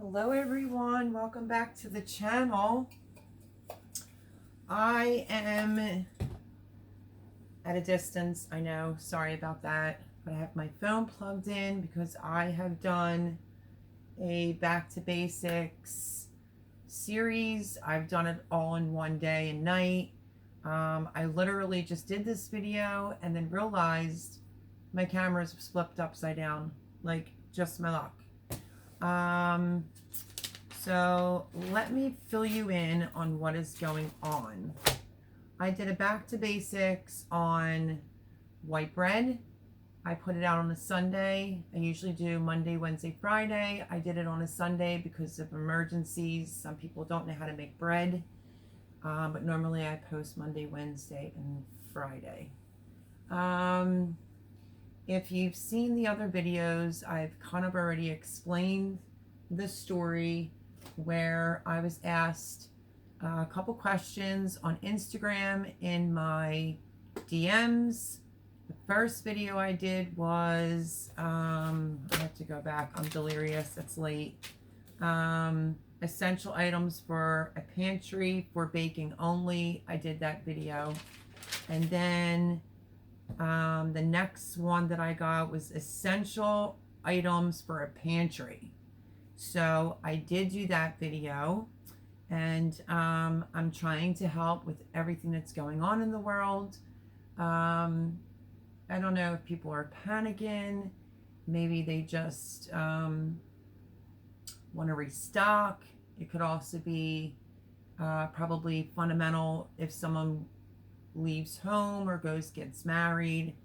Hello everyone, welcome back to the channel. I am at a distance, I know, sorry about that, but I have my phone plugged in because I have done a back to basics series. I've done it all in one day and night. I literally just did this video and then realized my camera's flipped upside down, like just my luck. So let me fill you in on what is going on. I did a back to basics on white bread. I put it out on a Sunday. I usually do Monday, Wednesday, Friday. I did it on a Sunday because of emergencies. Some people don't know how to make bread, but normally I post Monday, Wednesday, and Friday. If you've seen the other videos, I've kind of already explained the story where I was asked a couple questions on Instagram in my DMs. The first video I did was, I have to go back, I'm delirious, it's late. Essential items for a pantry for baking only. I did that video. And then the next one that I got was essential items for a pantry. So I did do that video, and I'm trying to help with everything that's going on in the world. I don't know if people are panicking. Maybe they just want to restock. It could also be probably fundamental if someone leaves home or gets married,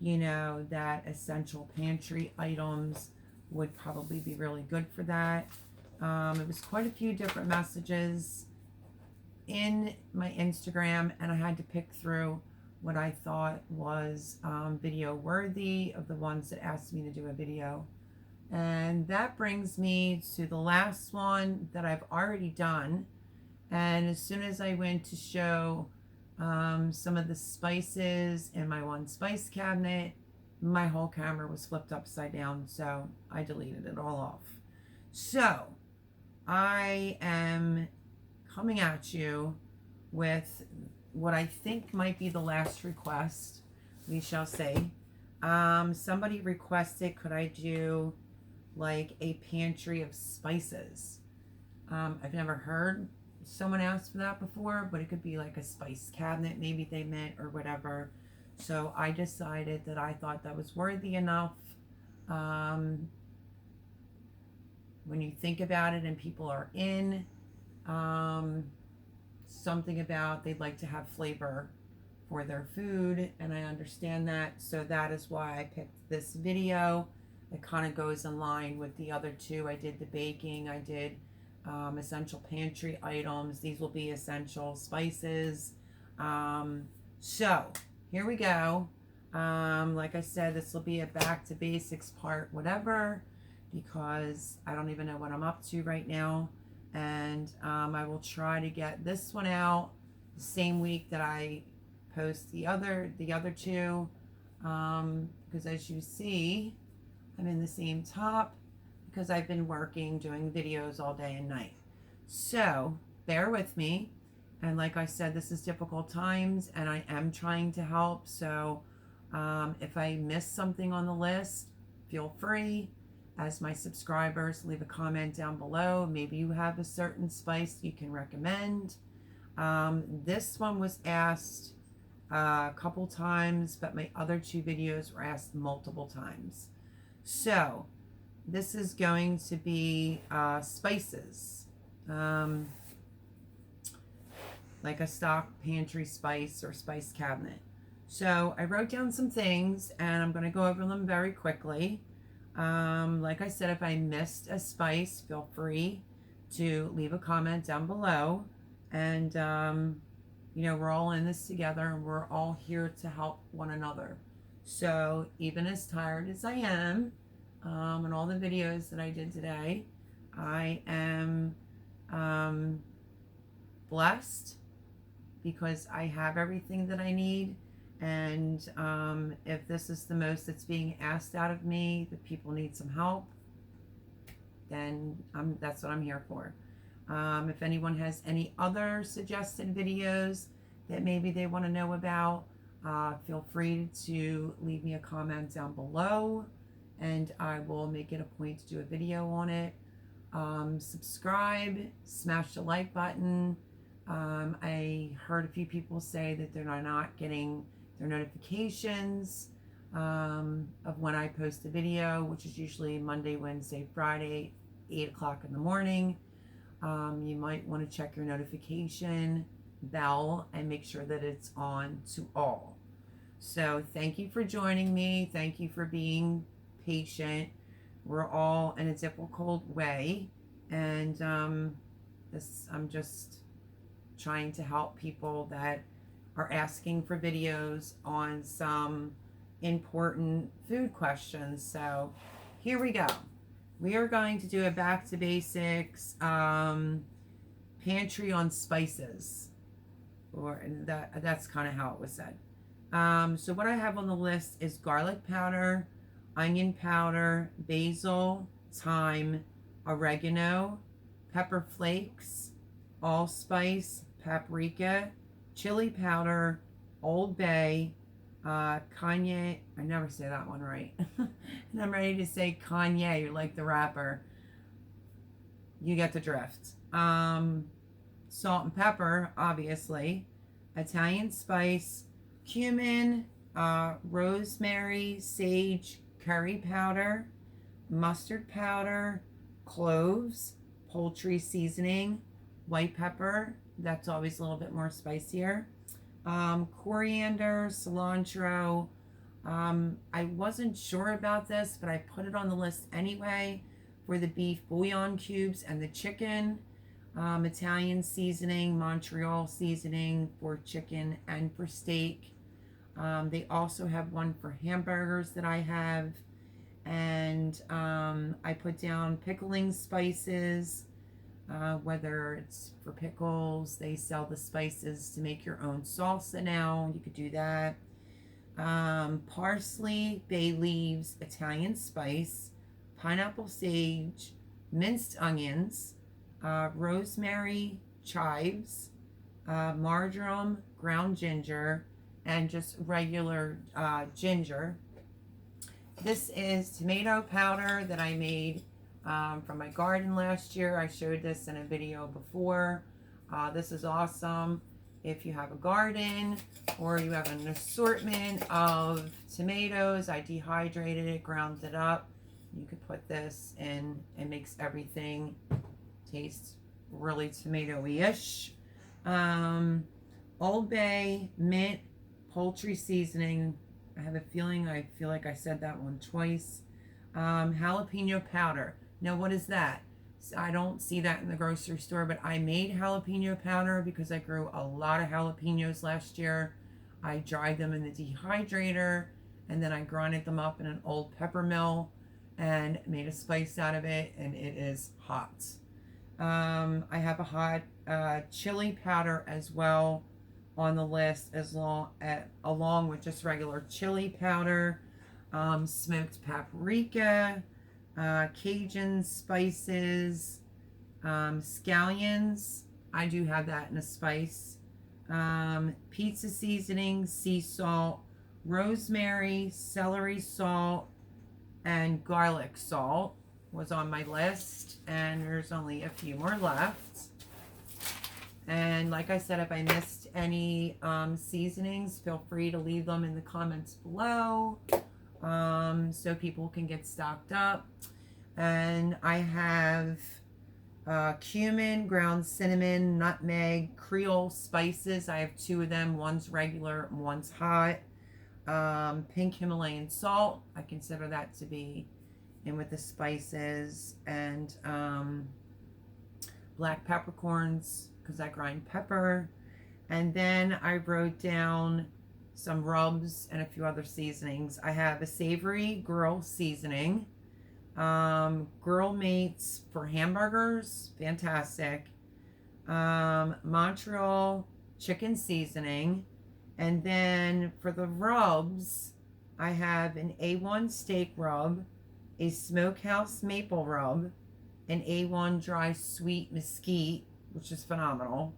you know, that essential pantry items would probably be really good for that. It was quite a few different messages in my Instagram, and I had to pick through what I thought was video worthy of the ones that asked me to do a video. And that brings me to the last one that I've already done. And as soon as I went to show some of the spices in my one spice cabinet, my whole camera was flipped upside down, so I deleted it all off. So I am coming at you with what I think might be the last request. We shall see. Somebody requested, could I do like a pantry of spices? I've never heard someone asked for that before, but it could be like a spice cabinet, maybe they meant, or whatever. So I decided that I thought that was worthy enough. When you think about it and people are in, something about they'd like to have flavor for their food, and I understand that. So that is why I picked this video. It kind of goes in line with the other two. I did the baking, I did essential pantry items. These will be essential spices. So here we go. Like I said, this will be a back to basics part whatever, because I don't even know what I'm up to right now. And I will try to get this one out the same week that I post the other two, because as you see, I'm in the same top because I've been working, doing videos all day and night. So bear with me. And like I said, this is difficult times and I am trying to help. So if I miss something on the list, feel free, as my subscribers, leave a comment down below. Maybe you have a certain spice you can recommend. This one was asked a couple times, but my other two videos were asked multiple times. So this is going to be spices, like a stock pantry spice or spice cabinet. So I wrote down some things and I'm going to go over them very quickly. Like I said, if I missed a spice, feel free to leave a comment down below. And you know, we're all in this together and we're all here to help one another. So even as tired as I am, and all the videos that I did today, I am blessed because I have everything that I need. And if this is the most that's being asked out of me, that people need some help, then that's what I'm here for. If anyone has any other suggested videos that maybe they want to know about, feel free to leave me a comment down below, and I will make it a point to do a video on it. Subscribe, smash the like button. I heard a few people say that they're not getting their notifications of when I post a video, which is usually Monday, Wednesday, Friday, 8 o'clock in the morning. You might want to check your notification bell and make sure that it's on to all. So thank you for joining me. Thank you for being patient. We're all in a difficult way, and I'm just trying to help people that are asking for videos on some important food questions. So here we go. We are going to do a back to basics pantry on spices, or that's kind of how it was said. So what I have on the list is garlic powder, onion powder, basil, thyme, oregano, pepper flakes, allspice, paprika, chili powder, Old Bay, Kanye, I never say that one right. And I'm ready to say Kanye, like the rapper. You get the drift. Salt and pepper, obviously. Italian spice, cumin, rosemary, sage, curry powder, mustard powder, cloves, poultry seasoning, white pepper, that's always a little bit more spicier, coriander, cilantro. I wasn't sure about this, but I put it on the list anyway for the beef bouillon cubes and the chicken. Italian seasoning, Montreal seasoning for chicken and for steak. They also have one for hamburgers that I have. And I put down pickling spices, whether it's for pickles. They sell the spices to make your own salsa now. You could do that. Parsley, bay leaves, Italian spice, pineapple sage, minced onions, rosemary, chives, marjoram, ground ginger, and just regular ginger. This is tomato powder that I made from my garden last year. I showed this in a video before. This is awesome if you have a garden or you have an assortment of tomatoes. I dehydrated it, ground it up. You could put this in. It makes everything taste really tomatoey-ish. Old Bay, mint, poultry seasoning. I have a feeling, I feel like I said that one twice. Jalapeno powder. Now, what is that? I don't see that in the grocery store, but I made jalapeno powder because I grew a lot of jalapenos last year. I dried them in the dehydrator, and then I grinded them up in an old pepper mill and made a spice out of it, and it is hot. I have a hot chili powder as well on the list, along with just regular chili powder, smoked paprika, Cajun spices, scallions. I do have that in a spice. Pizza seasoning, sea salt, rosemary, celery salt, and garlic salt was on my list, and there's only a few more left. And like I said, if I missed any seasonings, feel free to leave them in the comments below, so people can get stocked up. And I have cumin, ground cinnamon, nutmeg, Creole spices. I have two of them. One's regular, one's hot. Pink Himalayan salt. I consider that to be in with the spices. And black peppercorns, because I grind pepper. And then I wrote down some rubs and a few other seasonings. I have a savory grill seasoning, Grill Mates for hamburgers, fantastic, Montreal chicken seasoning, and then for the rubs, I have an A1 steak rub, a smokehouse maple rub, an A1 dry sweet mesquite, which is phenomenal,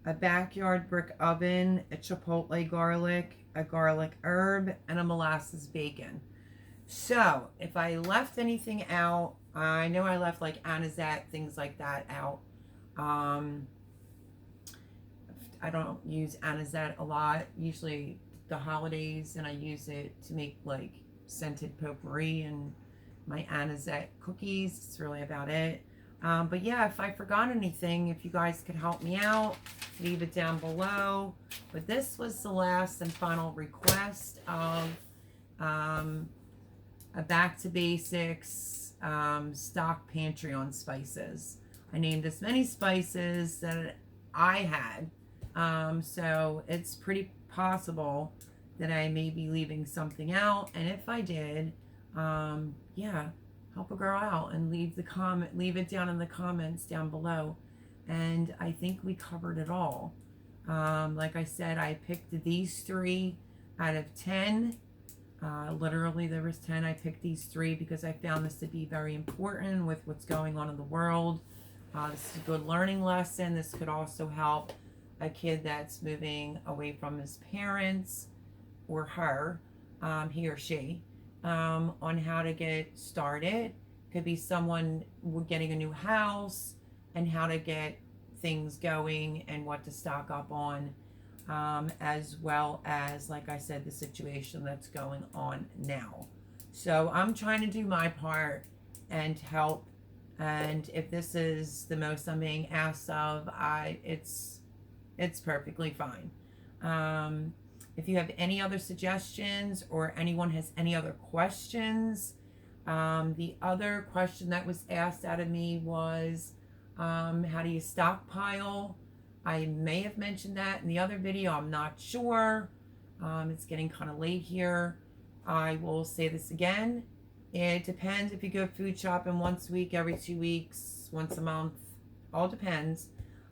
a backyard brick oven, a chipotle garlic, a garlic herb, and a molasses bacon. So if I left anything out, I know I left like anisette, things like that out. I don't use anisette a lot, usually the holidays, and I use it to make like scented potpourri and my anisette cookies. It's really about it. But yeah, if I forgot anything, if you guys could help me out, leave it down below. But this was the last and final request of a back to basics stock pantry on spices. I named as many spices that I had. So it's pretty possible that I may be leaving something out. And if I did, yeah, help a girl out and leave it down in the comments down below. And I think we covered it all. Like I said, I picked these 3 out of 10. Literally there was 10. I picked these 3 because I found this to be very important with what's going on in the world. This is a good learning lesson. This could also help a kid that's moving away from his parents, or her, he or she, on how to get started. Could be someone getting a new house and how to get things going and what to stock up on, as well as, like I said, the situation that's going on now. So I'm trying to do my part and help. And if this is the most I'm being asked of, it's perfectly fine. If you have any other suggestions or anyone has any other questions, the other question that was asked out of me was, how do you stockpile? I may have mentioned that in the other video. I'm not sure. It's getting kind of late here. I will say this again. It depends if you go food shopping once a week, every 2 weeks, once a month. All depends.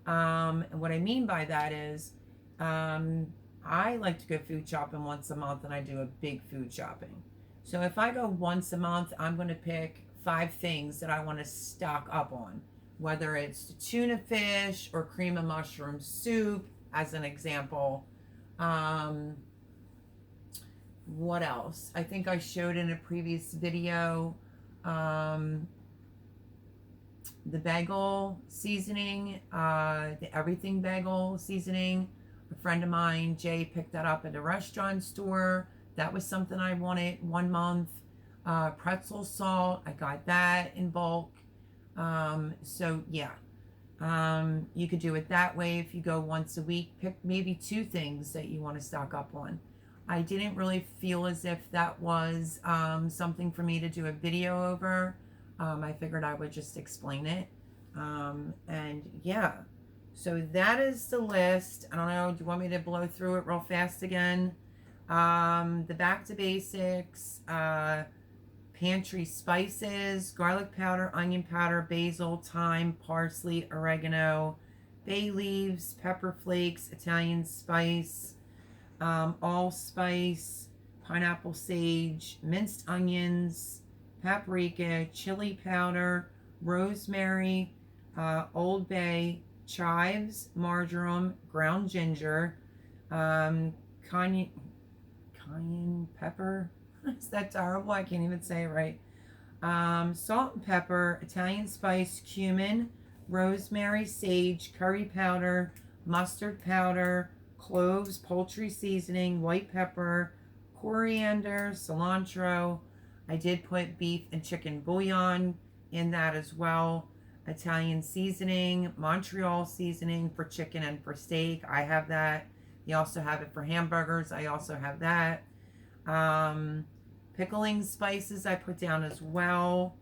And what I mean by that is, I like to go food shopping once a month, and I do a big food shopping. So if I go once a month, I'm going to pick 5 things that I want to stock up on, whether it's tuna fish or cream of mushroom soup, as an example. What else? I think I showed in a previous video, the bagel seasoning, the everything bagel seasoning. A friend of mine, Jay, picked that up at a restaurant store. That was something I wanted 1 month. Pretzel salt, I got that in bulk. So yeah, you could do it that way. If you go once a week, pick maybe 2 things that you want to stock up on. I didn't really feel as if that was something for me to do a video over. I figured I would just explain it. And yeah, so that is the list. I don't know, do you want me to blow through it real fast again? The back to basics, pantry spices, garlic powder, onion powder, basil, thyme, parsley, oregano, bay leaves, pepper flakes, Italian spice, allspice, pineapple sage, minced onions, paprika, chili powder, rosemary, Old Bay, chives, marjoram, ground ginger, cayenne pepper. Is that terrible? I can't even say it right. Salt and pepper, Italian spice, cumin, rosemary, sage, curry powder, mustard powder, cloves, poultry seasoning, white pepper, coriander, cilantro. I did put beef and chicken bouillon in that as well. Italian seasoning, Montreal seasoning for chicken and for steak. I have that. You also have it for hamburgers. I also have that. Pickling spices I put down as well,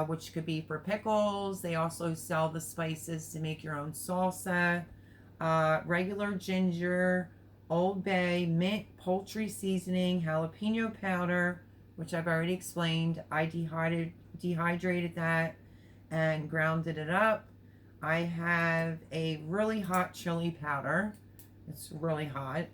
which could be for pickles. They also sell the spices to make your own salsa. Regular ginger, Old Bay, mint, poultry seasoning, jalapeno powder, which I've already explained. I dehydrated that and grounded it up. I have a really hot chili powder. It's really hot,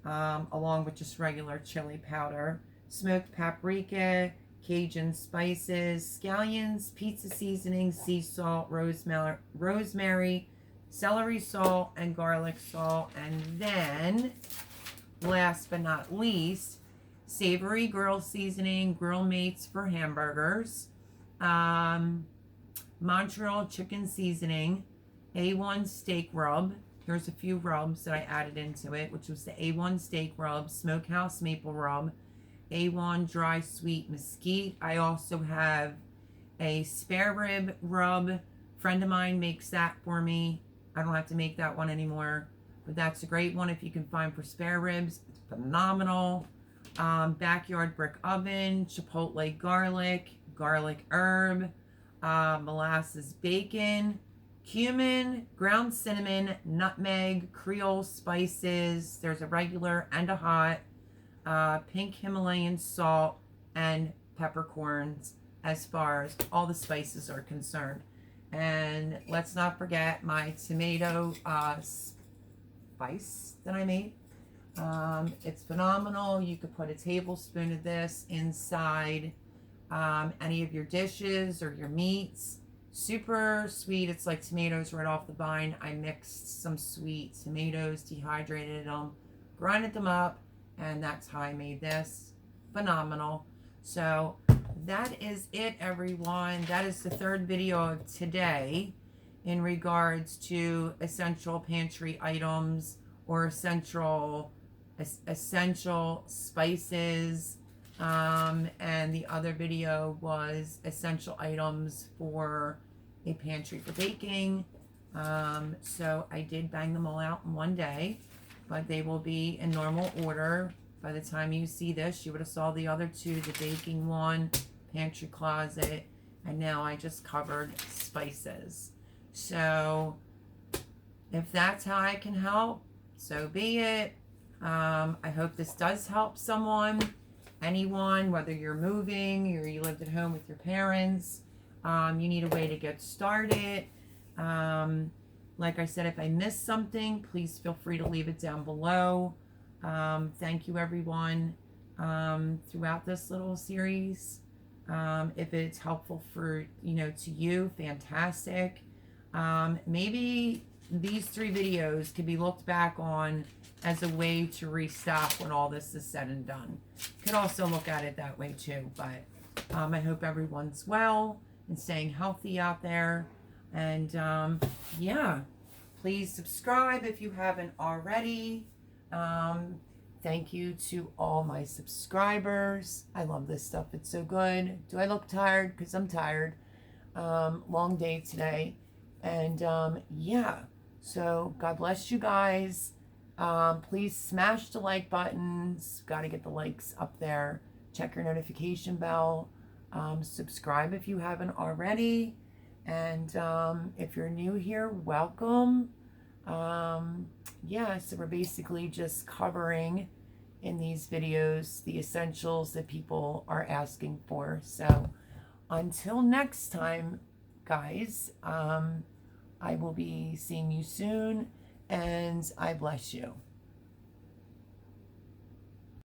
along with just regular chili powder. Smoked paprika, Cajun spices, scallions, pizza seasoning, sea salt, rosemary, celery salt, and garlic salt. And then, last but not least, savory grill seasoning, grill mates for hamburgers, Montreal chicken seasoning, A1 steak rub. Here's a few rubs that I added into it, which was the A1 steak rub, smokehouse maple rub, A1 dry sweet mesquite. I also have a spare rib rub. Friend of mine makes that for me. I don't have to make that one anymore, but that's a great one if you can find for spare ribs. It's phenomenal. Backyard brick oven, chipotle garlic herb, molasses bacon, cumin, ground cinnamon, nutmeg, Creole spices. There's a regular and a hot, pink Himalayan salt, and peppercorns as far as all the spices are concerned. And let's not forget my tomato spice that I made. It's phenomenal. You could put a tablespoon of this inside any of your dishes or your meats. Super sweet. It's like tomatoes right off the vine. I mixed some sweet tomatoes, dehydrated them, grinded them up, and that's how I made this. Phenomenal. So that is it, everyone. That is the third video of today in regards to essential pantry items or essential spices. And the other video was essential items for a pantry for baking. So I did bang them all out in one day, but they will be in normal order. By the time you see this, you would have saw the other two, the baking one, pantry closet, and now I just covered spices. So if that's how I can help, so be it. I hope this does help someone, anyone, whether you're moving or you lived at home with your parents, you need a way to get started. Like I said, if I missed something, please feel free to leave it down below. Thank you, everyone, throughout this little series. If it's helpful for, to you, fantastic. Maybe these 3 videos can be looked back on as a way to restock when all this is said and done. Could also look at it that way too, but I hope everyone's well and staying healthy out there. And yeah, please subscribe if you haven't already. Thank you to all my subscribers. I love this stuff. It's so good. Do I look tired? Because I'm tired. Long day today. And yeah, so God bless you guys. Please smash the like buttons. Got to get the likes up there. Check your notification bell. Subscribe if you haven't already. And if you're new here, welcome. Yeah, so we're basically just covering in these videos the essentials that people are asking for. So until next time, guys, I will be seeing you soon, and I bless you.